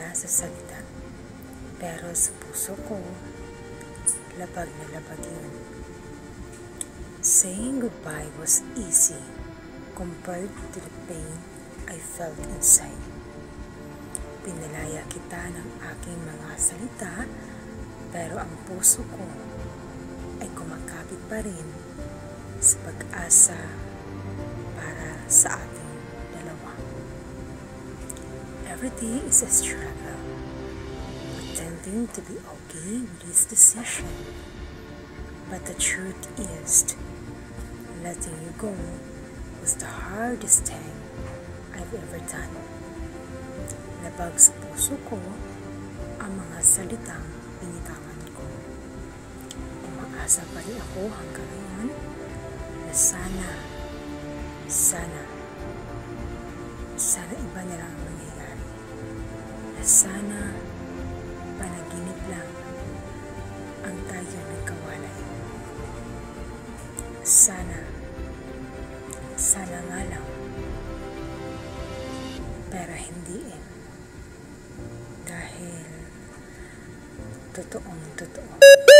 mula sa salita. Pero sa puso ko, labag na labag yun. Saying goodbye was easy compared to the pain I felt inside. Pinalaya kita ng aking mga salita, pero ang puso ko ay kumakapit pa rin sa pag-asa para sa ating dalawa. Every day is a struggle, pretending to be okay with this decision. But the truth is, letting you go was the hardest thing I've ever done. Labag sa puso ko ang mga salitang binitawan ko. Umaasa pa rin ako hanggang ngayon na sana iba na lang ang mangyayari. Na sana panaginip lang ang tayo nagkawalay. Sana nga lang, pero hindi dahil totoong totoo.